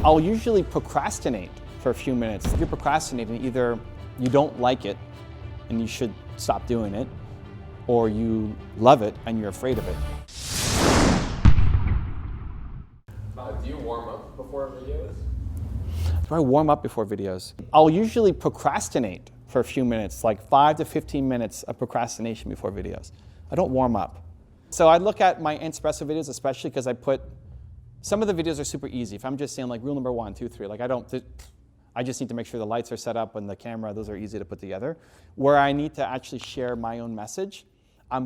I'll usually procrastinate for a few minutes. If you're procrastinating, either you don't like it and you should stop doing it, or you love it and you're afraid of it. Do you warm up before videos? Do I warm up before videos? I'll usually procrastinate for a few minutes, like 5 to 15 minutes of procrastination before videos. I don't warm up. So I look at my espresso videos, especially because some of the videos are super easy. If I'm just saying like rule number 1, 2, 3, like I just need to make sure the lights are set up and the camera, those are easy to put together. Where I need to actually share my own message, I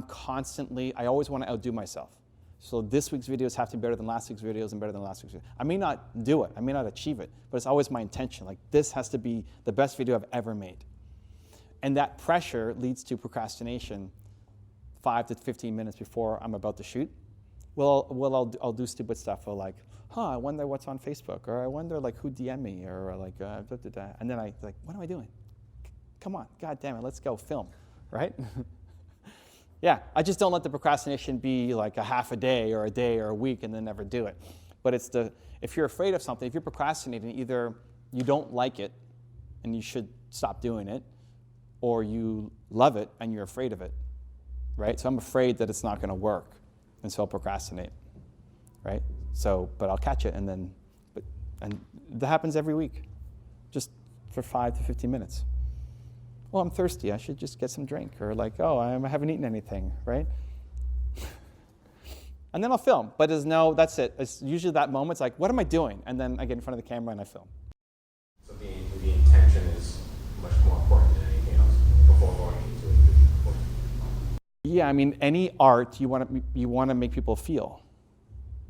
always want to outdo myself. So this week's videos have to be better than last week's videos and better than last week's videos. I may not do it, I may not achieve it, but it's always my intention. Like this has to be the best video I've ever made. And that pressure leads to procrastination 5 to 15 minutes before I'm about to shoot. Well, I'll do stupid stuff. I'll like, I wonder what's on Facebook, or I wonder like who DM'd me, or like, and then I like, what am I doing? Come on, God damn it, let's go film, right? Yeah, I just don't let the procrastination be like a half a day or a week and then never do it. But if you're afraid of something, if you're procrastinating, either you don't like it and you should stop doing it, or you love it and you're afraid of it, right? So I'm afraid that it's not going to work, and so I'll procrastinate, right? So, but I'll catch it, and that happens every week, just for 5 to 15 minutes. Well, I'm thirsty, I should just get some drink, or like, I haven't eaten anything, right? And then I'll film, but that's it. It's usually that moment, it's like, what am I doing? And then I get in front of the camera and I film. So the intention is much more important than anything else before going into it. Yeah, I mean, any art, you want to make people feel,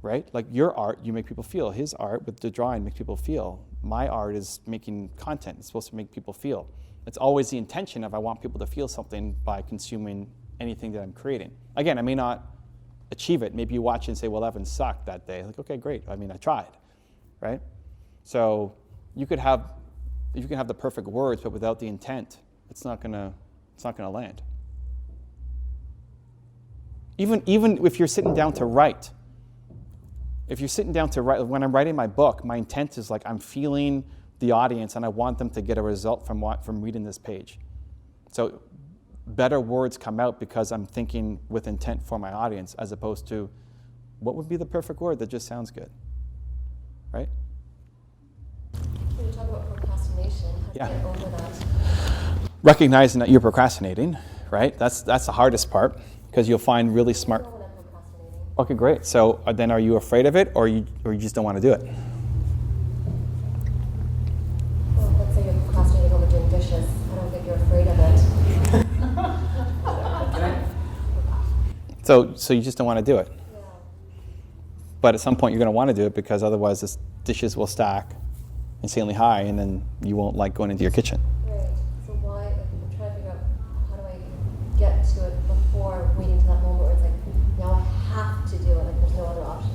right? Like your art, you make people feel. His art with the drawing makes people feel. My art is making content. It's supposed to make people feel. It's always the intention of I want people to feel something by consuming anything that I'm creating. Again, I may not achieve it. Maybe you watch it and say, well, Evan sucked that day. Like, okay, great. I mean, I tried, right? So you can have the perfect words, but without the intent, it's not gonna land. Even if you're sitting down to write, when I'm writing my book, my intent is like I'm feeling the audience and I want them to get a result from reading this page. So better words come out because I'm thinking with intent for my audience, as opposed to what would be the perfect word that just sounds good, right? Can you talk about procrastination? How do you get over that? Recognizing that you're procrastinating, right? That's the hardest part, because you'll find really smart. Okay, great. So then are you afraid of it, or you just don't want to do it? Well, let's say you're procrastinating over doing dishes. I don't think you're afraid of it. So you just don't want to do it. Yeah. But at some point you're going to want to do it, because otherwise the dishes will stack insanely high, and then you won't like going into your kitchen. Right. So why? I'm trying to figure out how do I get to it before waiting to that moment where it's like, now I have to do it. Like there's no other option.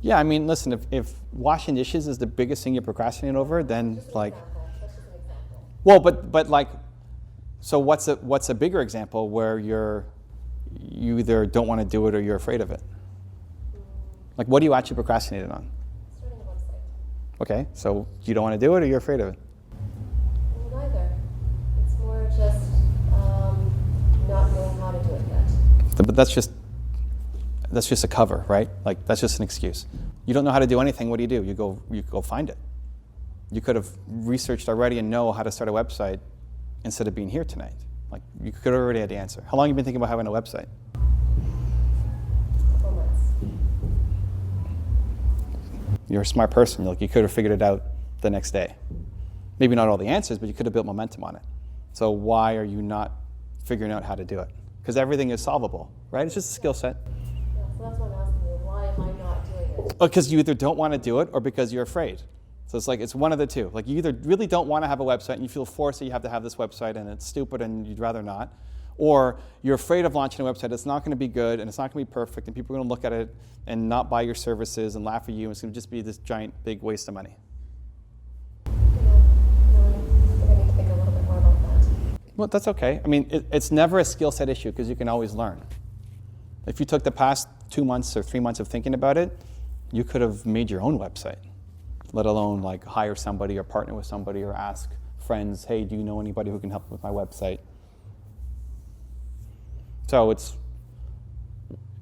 Yeah, I mean, listen, if washing dishes is the biggest thing you're procrastinating over, then like, That's just an example. well, but like, so what's a bigger example where you either don't want to do it or you're afraid of it? Like, what are you actually procrastinating on? Starting a website. Okay, so you don't want to do it or you're afraid of it? Neither. It's more just not knowing how to do it yet. But that's just a cover, right? Like, that's just an excuse. You don't know how to do anything, what do? You go find it. You could have researched already and know how to start a website instead of being here tonight. Like, you could have already had the answer. How long have you been thinking about having a website? Couple months. You're a smart person. Like, you could have figured it out the next day. Maybe not all the answers, but you could have built momentum on it. So why are you not figuring out how to do it? Because everything is solvable, right? It's just a skill set. Yeah, so that's what I'm asking you. Why am I not doing it? Because you either don't want to do it or because you're afraid. So it's one of the two. Like, you either really don't want to have a website and you feel forced that you have to have this website and it's stupid and you'd rather not, or you're afraid of launching a website. It's not going to be good and it's not going to be perfect and people are going to look at it and not buy your services and laugh at you. And it's going to just be this giant, big waste of money. Yeah, no, I think I need to think a little bit more about that. Well, that's okay. I mean, it's never a skill set issue because you can always learn. If you took the past 2 months or 3 months of thinking about it, you could have made your own website. let alone like hire somebody or partner with somebody or ask friends, hey, do you know anybody who can help with my website? So it's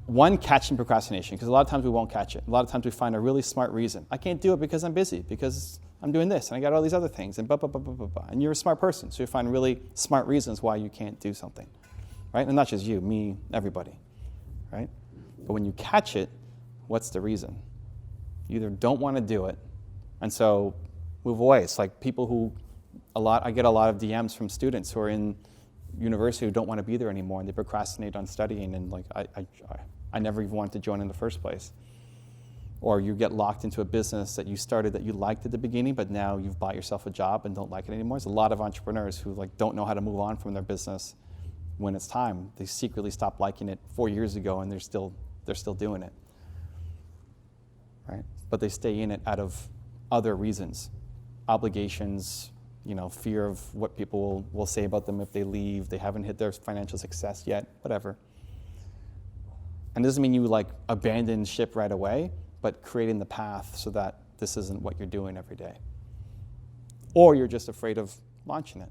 one, catching procrastination, because a lot of times we won't catch it. A lot of times we find a really smart reason. I can't do it because I'm busy, because I'm doing this, and I got all these other things, and blah, blah, blah, blah, blah, blah. And you're a smart person, so you find really smart reasons why you can't do something, right? And not just you, me, everybody, right? But when you catch it, what's the reason? You either don't want to do it, and so move away. It's like people who, I get a lot of DMs from students who are in university who don't want to be there anymore, and they procrastinate on studying, and like, I never even wanted to join in the first place. Or you get locked into a business that you started that you liked at the beginning, but now you've bought yourself a job and don't like it anymore. There's a lot of entrepreneurs who like don't know how to move on from their business when it's time. They secretly stopped liking it 4 years ago, and they're still doing it, right? But they stay in it out of other reasons, obligations, fear of what people will say about them if they leave. They haven't hit their financial success yet, whatever. And it doesn't mean you like abandon ship right away, but creating the path so that this isn't what you're doing every day. Or you're just afraid of launching it.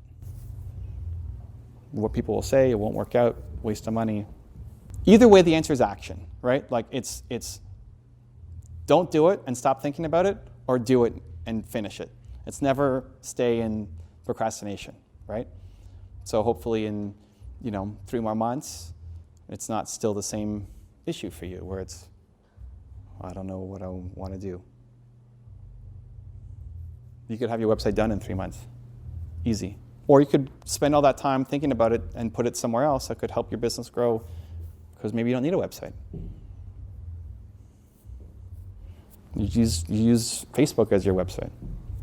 What people will say, it won't work out, waste of money. Either way, the answer is action, right? Like it's don't do it and stop thinking about it, or do it and finish it. It's never stay in procrastination, right? So hopefully in 3 more months, it's not still the same issue for you where it's, I don't know what I want to do. You could have your website done in 3 months. Easy. Or you could spend all that time thinking about it and put it somewhere else that could help your business grow, because maybe you don't need a website. You use Facebook as your website.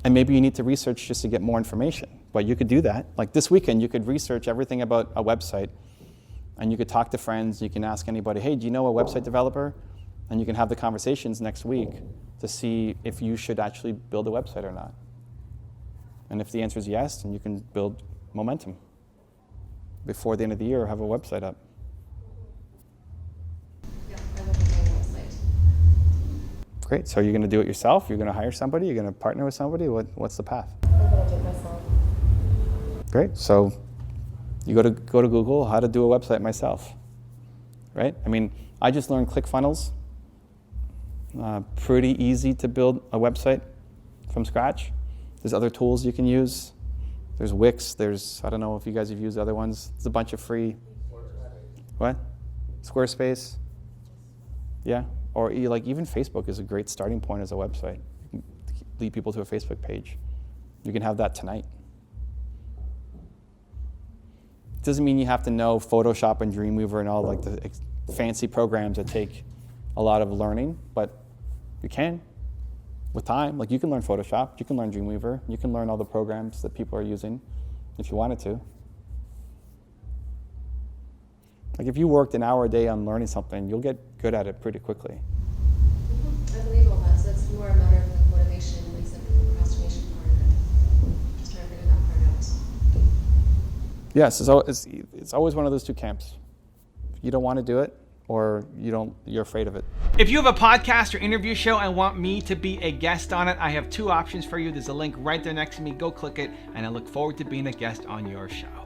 And maybe you need to research just to get more information. But you could do that. Like this weekend, you could research everything about a website, and you could talk to friends. You can ask anybody, hey, do you know a website developer? And you can have the conversations next week to see if you should actually build a website or not. And if the answer is yes, then you can build momentum. Before the end of the year, have a website up. Yeah, I'm looking at a website. Great. So you're going to do it yourself? You're going to hire somebody? You're going to partner with somebody? What's the path? I'm going to do it myself. Great. So you go to Google, how to do a website myself, right? I mean, I just learned ClickFunnels. Pretty easy to build a website from scratch. There's other tools you can use. There's Wix. I don't know if you guys have used other ones. There's a bunch of free. What? Squarespace. Yeah. Or even Facebook is a great starting point as a website. You can lead people to a Facebook page. You can have that tonight. Doesn't mean you have to know Photoshop and Dreamweaver and all like the fancy programs that take a lot of learning, but you can with time. Like you can learn Photoshop, you can learn Dreamweaver, you can learn all the programs that people are using if you wanted to. Like if you worked an hour a day on learning something, you'll get good at it pretty quickly. I believe all that. So it's more a matter of like motivation, at least like the procrastination part of it. Just trying to figure that part out. Yes, it's always one of those two camps. You don't want to do it, or you're afraid of it. If you have a podcast or interview show and want me to be a guest on it, I have 2 options for you. There's a link right there next to me. Go click it, and I look forward to being a guest on your show.